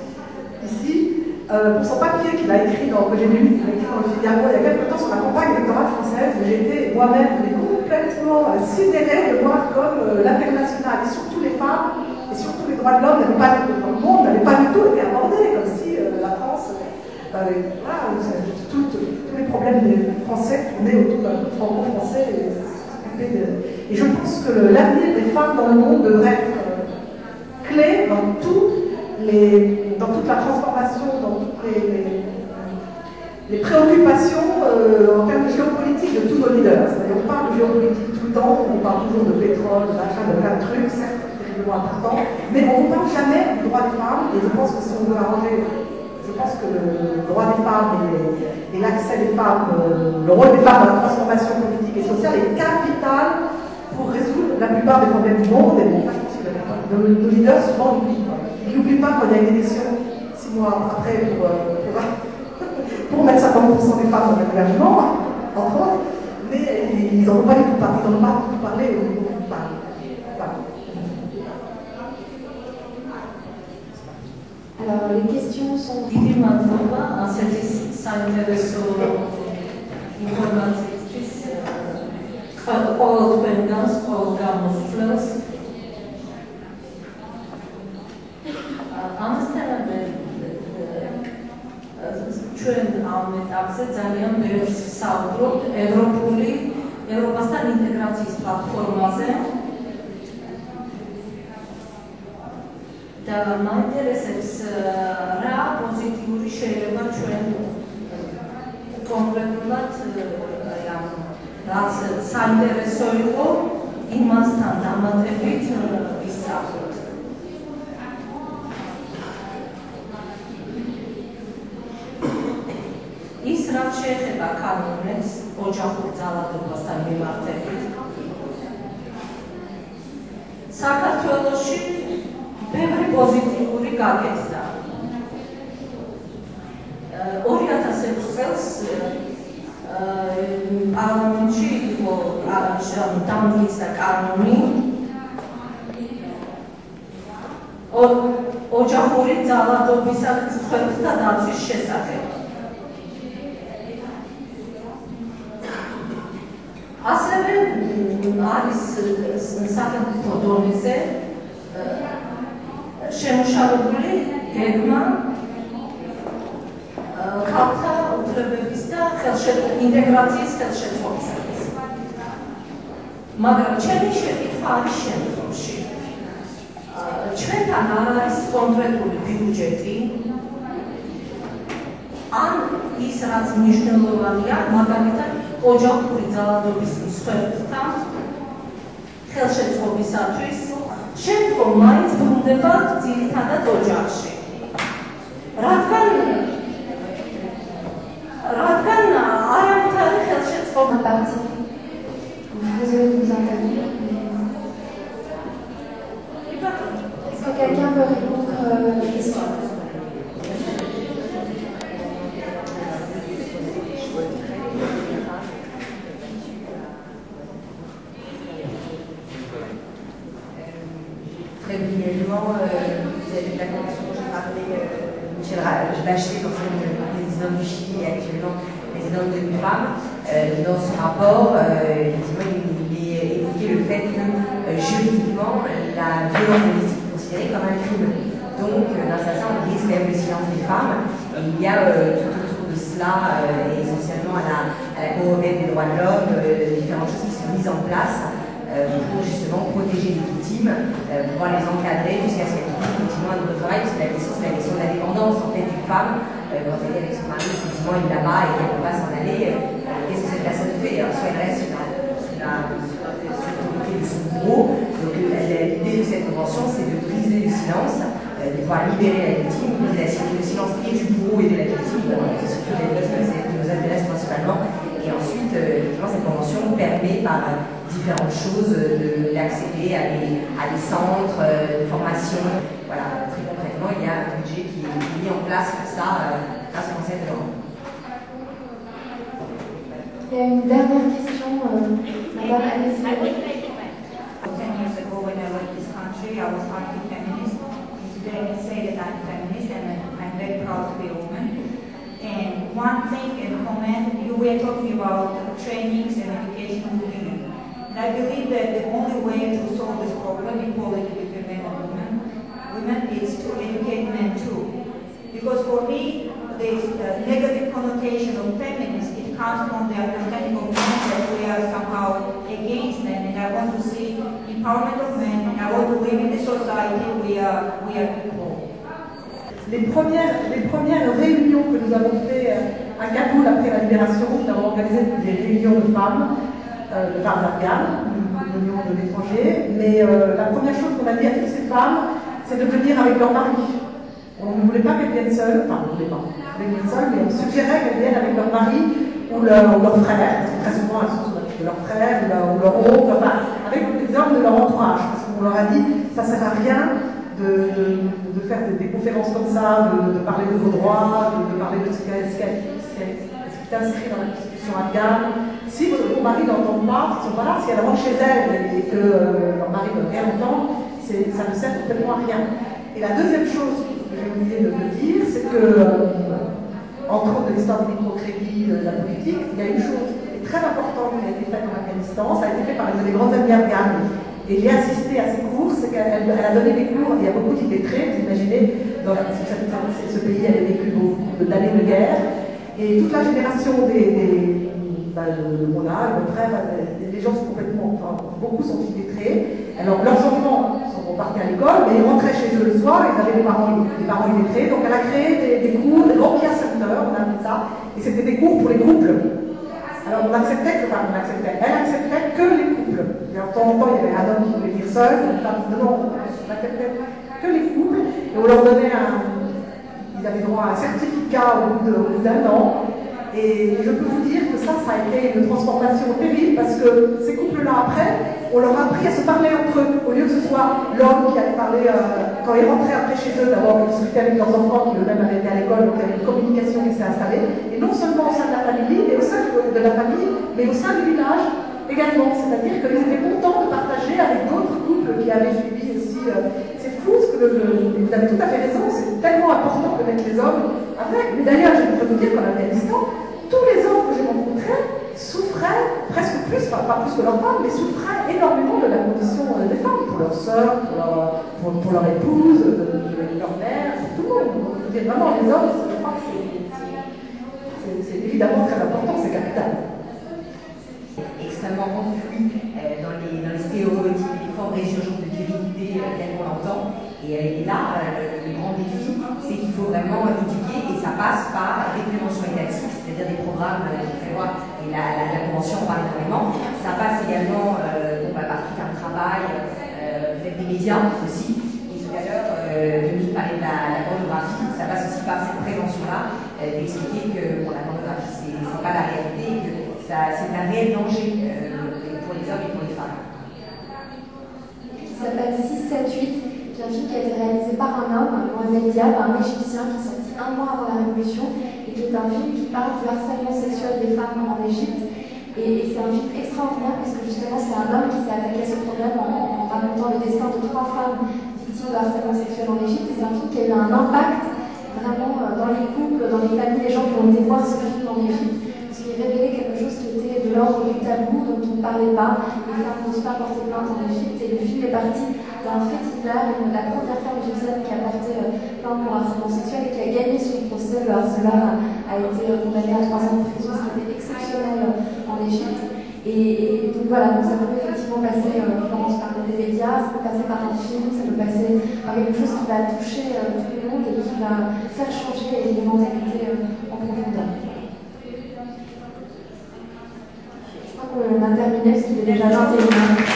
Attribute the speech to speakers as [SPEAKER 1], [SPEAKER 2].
[SPEAKER 1] Ici, pour son papier qu'il a écrit que j'ai lu, il a écrit dans le Figaro il y a quelques temps sur la campagne électorale française, j'ai été moi-même complètement sidérée de voir comme l'international, et surtout les femmes, et surtout les droits de l'homme dans le monde, n'avaient pas du tout été abordés, comme si la France, voilà, tous les problèmes des Français tournaient autour d'un franco-français. Et je pense que l'avenir des femmes dans le monde devrait être clé dans toute la transformation, dans toutes les préoccupations en termes de géopolitique de tous nos leaders. C'est-à-dire on parle de géopolitique tout le temps, on parle toujours de pétrole, d'achat, de plein de trucs, certes terriblement importants, mais on ne parle jamais du droit des femmes, et je pense que si on veut arranger, je pense que le droit des femmes et l'accès des femmes, le rôle des femmes dans la transformation politique et sociale est capital pour résoudre la plupart des problèmes du monde. Et bon, je pense que nos leaders souvent oublient. Ils n'oublient pas quand il y a une élection 6 mois après pour mettre 50% des femmes dans le gouvernement, entre autres, mais ils n'en ont pas du tout parlé, ils n'en ont pas du tout parlé au niveau du parlement.
[SPEAKER 2] Alors, les questions sont...
[SPEAKER 3] Diplomatowa, s'intéressant informatrice, old pendants, old camoufleurs. Amsterdam ჩვენ ამ ეტაპზე ძალიან ბევრს საუბრობთ ევროპასთან ინტეგრაციის პლატფორმაზე და მაინტერესებს რა პოზიტიური შეიძლება ჩვენ კონკრეტულად რაც საინტერესო იყო იმასთან დამატებით ვისწავლოთ. ის რაც შეეხება კანონებს ოჯახურ ძალადობასთან მიმართებით საქართველოში ბევრი პოზიტიური გაკეთდა. 2006 წელს პარლამენტში იყო დამტკიცა კანონი ოჯახური ძალადობისა და დაცვის შესახებ. ასევე არის სახელმწიფო დონეზე შემუშავებული გეგმა ქალთა უფლებების და ინტეგრაციის ხელშეწყობისათვის. მაგრამ ჩემი შეკითხვა არის შემდგომში. ჩვენთან არ არის კონკრეტული ბიუჯეტი, ან ის რაც მნიშვნელოვანია, მაგალითად ოჯახური ძალადობის მსხვერპლთან ხელშეწყობისათვის შემდგომ მაინც ბრუნდება ძირითადად ოჯახში. რადგან არამხარი ხელშეწყობა
[SPEAKER 2] Est-ce que quelqu'un veut répondre à la question?
[SPEAKER 4] Très brièvement, vous avez vu la convention dont j'ai parlé, Michel Bachelet, l'ancienne présidente du Chili et actuellement présidente de l'UNFAM. Dans ce rapport, effectivement, il est évoqué le fait que juridiquement, la violence domestique est considérée comme un crime. Donc, dans ce sens, on brise quand même le silence des femmes. Et il y a tout autour de cela, et essentiellement à la Cour européenne des droits de l'homme, différentes choses qui sont mises en place pour justement protéger les victimes, pouvoir les encadrer jusqu'à ce qu'elles puissent continuer un autre travail, parce que la question c'est la question de la dépendance en fait d'une femme, quand elle est avec son mari, effectivement il est là-bas et qu'elle ne peut pas s'en aller, qu'est-ce que cette personne fait? Alors, soit elle reste sous l'autorité de son bourreau, donc l'idée de cette convention c'est de briser le silence, de pouvoir libérer la victime, briser le silence et du bourreau et de la victime, c'est surtout les victimes qui nous intéressent principalement, et ensuite effectivement cette convention permet par différentes choses d'accéder à des centres de formation. Voilà, très concrètement, il y a un budget qui est mis en place pour ça grâce au Conseil de l'Europe.
[SPEAKER 2] Il y a une dernière question, Madame Alice.
[SPEAKER 5] 10 years ago when I left this country, I was anti-feminist. Today I can say that I'm feminist and we are talking about trainings and education of women. And I believe that the only way to solve this problem equality between men and women is to educate men too. Because for me, this negative connotation of feminists, it comes from the understanding of men that we are somehow against men, and I want to see empowerment of men, and I want to live in a society we are equal.
[SPEAKER 1] Les premières réunions que nous avons fait à Kaboul après la libération, nous avons organisé des réunions de femmes afghanes, de l'Union de l'étranger, mais la première chose qu'on a dit à toutes ces femmes, c'est de venir avec leur mari. On ne voulait pas qu'elles viennent seules, enfin on ne voulait pas venir seules, mais on suggérait qu'elles viennent avec leur mari ou leur frère, parce que très souvent elles sont sous la de leur frère ou leur oncle, enfin avec des hommes de leur entourage, parce qu'on leur a dit ça ne sert à rien de faire des conférences comme ça, de parler de vos droits, de parler de ce qui est inscrit dans la Constitution afghane. Si vos maris n'entendent pas, ils sont pas là, si elles rentrent chez elles et que leur mari ne veut rien entendre, ça ne sert complètement à rien. Et la deuxième chose que j'ai oublié de dire, c'est que, entre autres de l'histoire du microcrédit, de la politique, il y a une chose très importante qui a été faite en Afghanistan, ça a été fait par une des grandes amies afghanes. Et j'ai assisté à ces cours, c'est qu'elle a donné des cours, il y a beaucoup d'illettrés, vous imaginez, ce pays avait vécu beaucoup d'années de guerre, et toute la génération de mon âge, mon frère, les gens sont complètement, enfin, beaucoup sont illettrés. Alors leurs enfants sont partis à l'école, mais ils rentraient chez eux le soir, ils avaient des parents illettrés, donc elle a créé des cours, des grands secteurs, on a appelé ça, et c'était des cours pour les couples. Alors elle acceptait que les couples. Et en temps en temps, il y avait un homme qui voulait dire seul, une femme qui non, on acceptait que les couples, et on leur donnait ils avaient droit à un certificat au bout d'un an. Et je peux vous dire que ça a été une transformation terrible parce que ces couples-là, après, on leur a appris à se parler entre eux. Au lieu que ce soit l'homme qui allait parler, quand ils rentraient après chez eux, d'abord ils discutaient avec leurs enfants qui eux-mêmes avaient été à l'école, donc il y avait une communication qui s'est installée. Et non seulement au sein de la famille, mais au sein de la famille, mais au sein du village également. C'est-à-dire qu'ils étaient contents de partager avec d'autres couples qui avaient suivi aussi. C'est fou, vous avez tout à fait raison, c'est tellement important de mettre les hommes avec. Mais d'ailleurs, je peux vous dire qu'en Afghanistan, tous les hommes que j'ai rencontrés souffraient presque plus, enfin pas plus que leurs femmes, mais souffraient énormément de la condition des femmes, pour leurs sœurs, pour leur épouse, leur mère, pour tout le monde. Donc, je veux dire, vraiment, les hommes, je crois que c'est évidemment très important, c'est capital.
[SPEAKER 4] Extrêmement confus dans les stéréotypes, les formes résurgentes de virilité telles qu'on l'entend. Et là, le grand défi, c'est qu'il faut vraiment éduquer, et ça passe par des préventions étatiques, c'est-à-dire des programmes qui prévoient, et la Convention en parle énormément. Ça passe également par tout un travail, peut-être des médias aussi. Et tout à l'heure, Dominique parlait de la pornographie, ça passe aussi par cette prévention-là, d'expliquer que la pornographie, c'est pas la réalité, que c'est un réel danger pour les hommes et pour les femmes.
[SPEAKER 2] Qui s'appelle 678. C'est un film qui a été réalisé par un homme, Mohamed Diab, un Égyptien qui est sorti un mois avant la Révolution et qui est un film qui parle du harcèlement sexuel des femmes en Égypte. Et c'est un film extraordinaire parce que justement c'est un homme qui s'est attaqué à ce problème en racontant le destin de 3 femmes victimes de harcèlement sexuel en Égypte. Et c'est un film qui a eu un impact vraiment dans les couples, dans les familles, les gens qui ont été voir ce film en Égypte. Parce qu'il révélait quelque chose qui était de l'ordre du tabou, dont on ne parlait pas. Les femmes n'osent pas porter plainte en Égypte. Et le film est parti d'un fait divers, la première femme égyptienne qui a porté plainte pour harcèlement sexuel et qui a gagné son procès. Le harceleur a été condamné à 3 ans de prison, ce qui était exceptionnel en Égypte. Et donc voilà, donc ça peut effectivement passer, Florence parlait des médias, ça peut passer par un film, ça peut passer par quelque chose qui va toucher tout le monde et qui va faire changer les mentalités en profondeur. Je crois qu'on a terminé parce qu'il est déjà 21h.